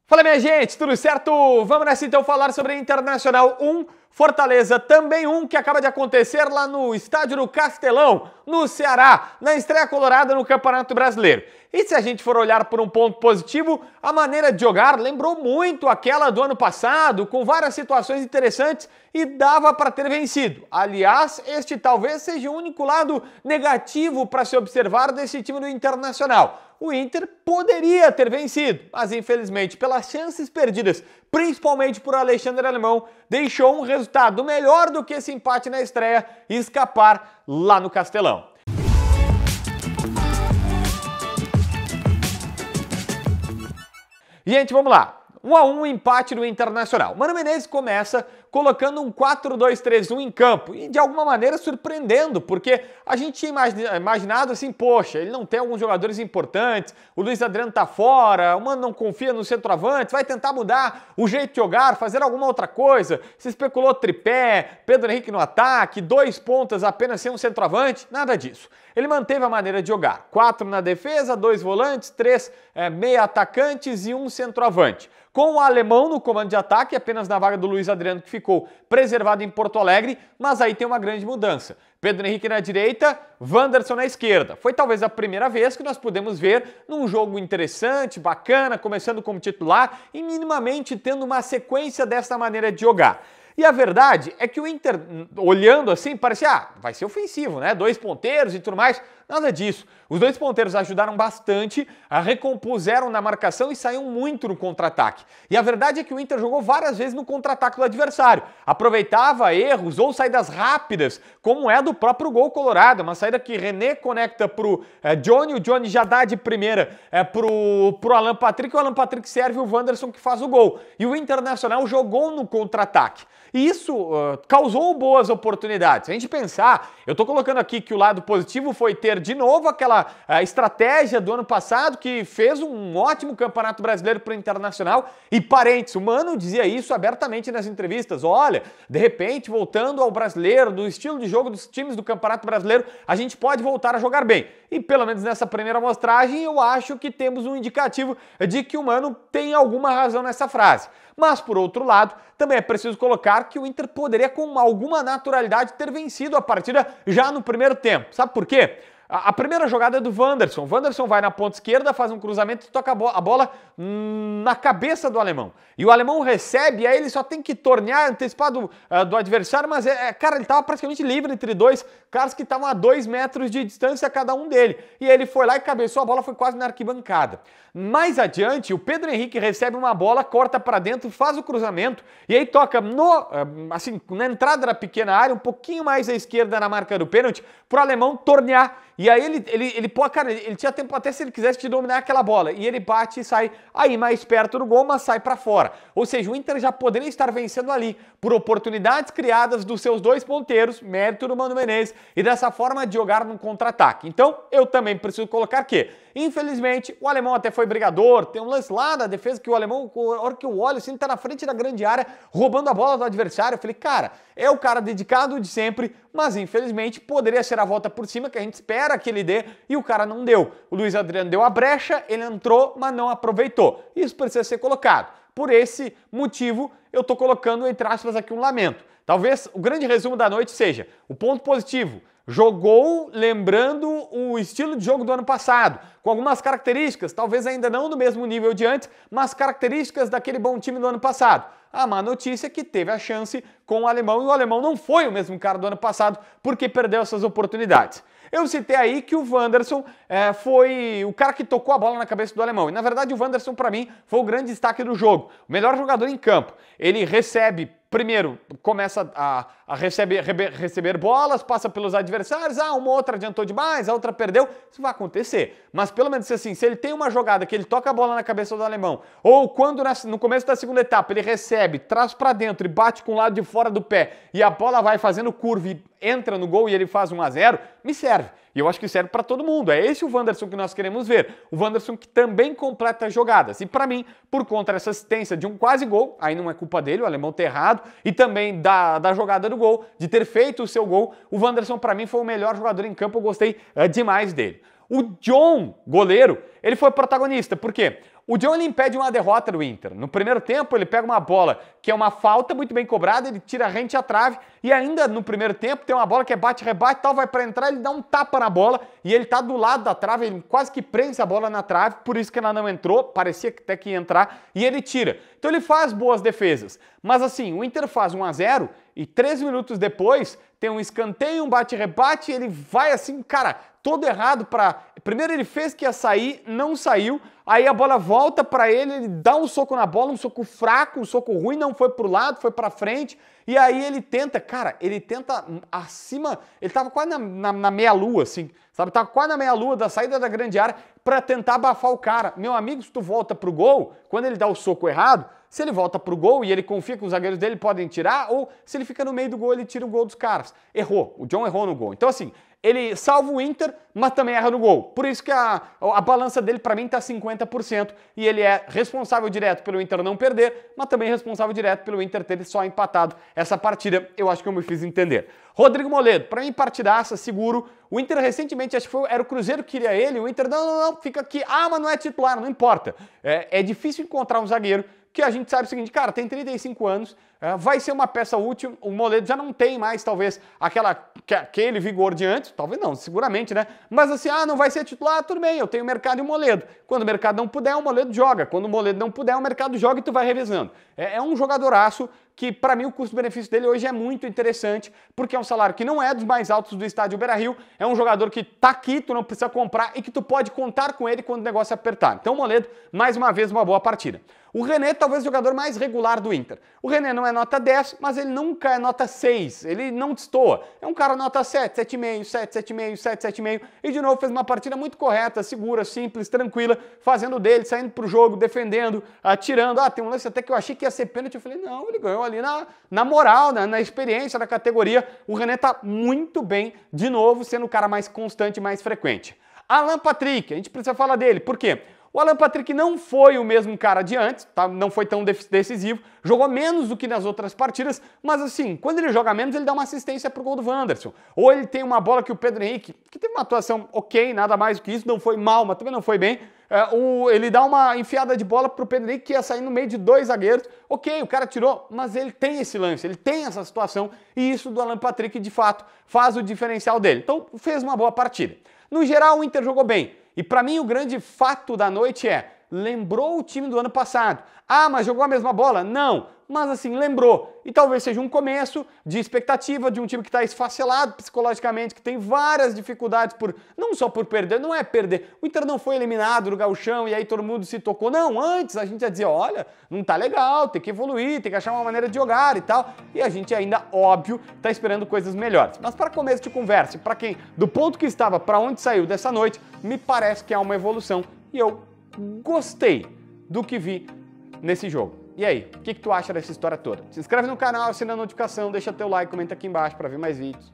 Fala, minha gente, tudo certo? Vamos nessa então falar sobre Internacional 1, Fortaleza também 1, que acaba de acontecer lá no estádio do Castelão, no Ceará, na estreia colorada no Campeonato Brasileiro. E se a gente for olhar por um ponto positivo, a maneira de jogar lembrou muito aquela do ano passado, com várias situações interessantes e dava para ter vencido. Aliás, este talvez seja o único lado negativo para se observar desse time do Internacional. O Inter poderia ter vencido, mas infelizmente pelas chances perdidas, principalmente por Alexandre Alemão, deixou um resultado melhor do que esse empate na estreia e escapar lá no Castelão. Gente, vamos lá. 1-1 empate do Internacional. Mano Menezes começa colocando um 4-2-3-1 em campo e de alguma maneira surpreendendo, porque a gente tinha imaginado assim, poxa, ele não tem alguns jogadores importantes, o Luiz Adriano tá fora, o Mano não confia no centroavante, vai tentar mudar o jeito de jogar, fazer alguma outra coisa, se especulou tripé, Pedro Henrique no ataque, 2 pontas apenas sem um centroavante, nada disso. Ele manteve a maneira de jogar, 4 na defesa, 2 volantes, 3 meia atacantes e 1 centroavante. Com o Alemão no comando de ataque, apenas na vaga do Luiz Adriano, que ficou preservado em Porto Alegre, mas aí tem uma grande mudança. Pedro Henrique na direita, Wanderson na esquerda. Foi talvez a primeira vez que nós pudemos ver num jogo interessante, bacana, começando como titular e minimamente tendo uma sequência dessa maneira de jogar. E a verdade é que o Inter, olhando assim, parecia, vai ser ofensivo, né? 2 ponteiros e tudo mais. Nada disso. Os 2 ponteiros ajudaram bastante, recompuseram na marcação e saíram muito no contra-ataque. E a verdade é que o Inter jogou várias vezes no contra-ataque do adversário. Aproveitava erros ou saídas rápidas, como é do próprio gol colorado. Uma saída que René conecta pro Johnny, o Johnny já dá de primeira pro Alan Patrick, o Alan Patrick serve o Wanderson que faz o gol. E o Internacional jogou no contra-ataque. E isso causou boas oportunidades. Se a gente pensar, eu estou colocando aqui que o lado positivo foi ter de novo aquela estratégia do ano passado que fez um ótimo Campeonato Brasileiro para o Internacional. E parênteses, o Mano dizia isso abertamente nas entrevistas. Olha, de repente, voltando ao brasileiro, do estilo de jogo dos times do Campeonato Brasileiro, a gente pode voltar a jogar bem. E pelo menos nessa primeira amostragem, eu acho que temos um indicativo de que o Mano tem alguma razão nessa frase. Mas, por outro lado, também é preciso colocar que o Inter poderia, com alguma naturalidade, ter vencido a partida já no primeiro tempo. Sabe por quê? A primeira jogada é do Wanderson. O Wanderson vai na ponta esquerda, faz um cruzamento e toca a bola na cabeça do alemão. E o alemão recebe, e aí ele só tem que tornear antecipado do adversário, mas, cara, ele estava praticamente livre entre 2 caras que estavam a 2 metros de distância cada um dele. E ele foi lá e cabeçou, a bola foi quase na arquibancada. Mais adiante, o Pedro Henrique recebe uma bola, corta para dentro, faz o cruzamento, e aí toca na entrada da pequena área, um pouquinho mais à esquerda na marca do pênalti, pro alemão tornear. E aí ele tinha tempo até se ele quisesse te dominar aquela bola. E ele bate e sai aí mais perto do gol, mas sai para fora. Ou seja, o Inter já poderia estar vencendo ali por oportunidades criadas dos seus 2 ponteiros, mérito do Mano Menezes, e dessa forma de jogar no contra-ataque. Então, eu também preciso colocar que, infelizmente, o alemão até foi brigador, tem um lance lá na defesa que o alemão, a hora que eu olho, assim, tá na frente da grande área, roubando a bola do adversário. Eu falei, cara, é o cara dedicado de sempre, mas infelizmente poderia ser a volta por cima que a gente espera que ele dê e o cara não deu. O Luiz Adriano deu a brecha, ele entrou, mas não aproveitou. Isso precisa ser colocado. Por esse motivo, eu tô colocando, entre aspas, aqui um lamento. Talvez o grande resumo da noite seja o ponto positivo. Jogou lembrando o estilo de jogo do ano passado, com algumas características, talvez ainda não do mesmo nível de antes, mas características daquele bom time do ano passado. A má notícia é que teve a chance com o alemão e o alemão não foi o mesmo cara do ano passado porque perdeu essas oportunidades. Eu citei aí que o Wanderson foi o cara que tocou a bola na cabeça do alemão. E na verdade o Wanderson para mim foi o grande destaque do jogo. O melhor jogador em campo. Ele recebe, primeiro, começa a receber bolas, passa pelos adversários, uma outra adiantou demais, a outra perdeu. Isso vai acontecer. Mas pelo menos assim, se ele tem uma jogada que ele toca a bola na cabeça do alemão, ou quando no começo da segunda etapa ele recebe, traz para dentro e bate com o lado de fora do pé e a bola vai fazendo curva e entra no gol e ele faz 1-0, me serve. E eu acho que serve para todo mundo. É esse o Wanderson que nós queremos ver. O Wanderson que também completa jogadas. E para mim, por conta dessa assistência de um quase gol, aí não é culpa dele, o alemão ter errado, e também da jogada do gol, de ter feito o seu gol, o Wanderson para mim foi o melhor jogador em campo, eu gostei demais dele. O John, goleiro, ele foi protagonista, por quê? O John ele impede uma derrota do Inter. No primeiro tempo ele pega uma bola que é uma falta muito bem cobrada, ele tira rente à trave e ainda no primeiro tempo tem uma bola que é bate-rebate, tal, vai para entrar, ele dá um tapa na bola e ele tá do lado da trave, ele quase que prensa a bola na trave, por isso que ela não entrou, parecia que até que ia entrar e ele tira. Então ele faz boas defesas. Mas assim, o Inter faz 1-0 e 3 minutos depois tem um escanteio, um bate-rebate, ele vai assim, cara, todo errado para... Primeiro ele fez que ia sair, não saiu, aí a bola volta para ele dá um soco na bola, um soco fraco, um soco ruim, não foi pro lado, foi para frente, e aí ele tenta, cara, ele tenta acima, ele tava quase na meia-lua, assim, sabe? Tava quase na meia-lua da saída da grande área para tentar abafar o cara. Meu amigo, se tu volta pro gol, quando ele dá o soco errado, se ele volta pro gol e ele confia que os zagueiros dele podem tirar, ou se ele fica no meio do gol, ele tira o gol dos caras. Errou, o John errou no gol. Então assim, ele salva o Inter, mas também erra no gol. Por isso que a balança dele, para mim, tá 50%. E ele é responsável direto pelo Inter não perder, mas também responsável direto pelo Inter ter só empatado essa partida. Eu acho que eu me fiz entender. Rodrigo Moledo, para mim, partidaça, seguro. O Inter recentemente, acho que era o Cruzeiro que queria ele. O Inter, não, fica aqui. Ah, mas não é titular, não importa. É difícil encontrar um zagueiro que a gente sabe o seguinte, cara, tem 35 anos, vai ser uma peça útil, o Moledo já não tem mais, talvez, aquele vigor de antes, talvez não, seguramente, né? Mas assim, não vai ser titular, tudo bem, eu tenho o Mercado e o Moledo. Quando o Mercado não puder, o Moledo joga. Quando o Moledo não puder, o Mercado joga e tu vai revezando. É um jogadoraço que, para mim, o custo-benefício dele hoje é muito interessante, porque é um salário que não é dos mais altos do estádio Beira-Rio, é um jogador que tá aqui, tu não precisa comprar e que tu pode contar com ele quando o negócio apertar. Então o Moledo, mais uma vez, uma boa partida. O René, talvez o jogador mais regular do Inter. O René não é nota 10, mas ele nunca é nota 6, ele não destoa. É um cara nota 7, 7,5, 7, 7,5, 7, 7,5, e de novo fez uma partida muito correta, segura, simples, tranquila, fazendo dele, saindo pro jogo, defendendo, atirando. Tem um lance até que eu achei que ia ser pênalti, eu falei, não, ele ganhou ali na moral, na experiência, na categoria. O René tá muito bem, de novo, sendo o cara mais constante e mais frequente. Alan Patrick, a gente precisa falar dele, por quê? O Alan Patrick não foi o mesmo cara de antes, tá? Não foi tão decisivo, jogou menos do que nas outras partidas, mas assim, quando ele joga menos, ele dá uma assistência pro gol do Wanderson. Ou ele tem uma bola que o Pedro Henrique, que teve uma atuação ok, nada mais do que isso, não foi mal, mas também não foi bem, ele dá uma enfiada de bola pro Pedro Henrique que ia sair no meio de 2 zagueiros, ok, o cara tirou, mas ele tem esse lance, ele tem essa situação, e isso do Alan Patrick, de fato, faz o diferencial dele. Então, fez uma boa partida. No geral, o Inter jogou bem. E para mim o grande fato da noite lembrou o time do ano passado. Mas jogou a mesma bola? Não, mas assim, lembrou. E talvez seja um começo de expectativa de um time que está esfacelado psicologicamente, que tem várias dificuldades não só por perder, não é perder. O Inter não foi eliminado no Gauchão e aí todo mundo se tocou. Não, antes a gente ia dizer, olha, não tá legal, tem que evoluir, tem que achar uma maneira de jogar e tal. E a gente ainda, óbvio, tá esperando coisas melhores. Mas para começo de conversa, para quem, do ponto que estava para onde saiu dessa noite, me parece que há uma evolução e eu gostei do que vi nesse jogo. E aí, o que tu acha dessa história toda? Se inscreve no canal, assina a notificação, deixa teu like, comenta aqui embaixo para ver mais vídeos.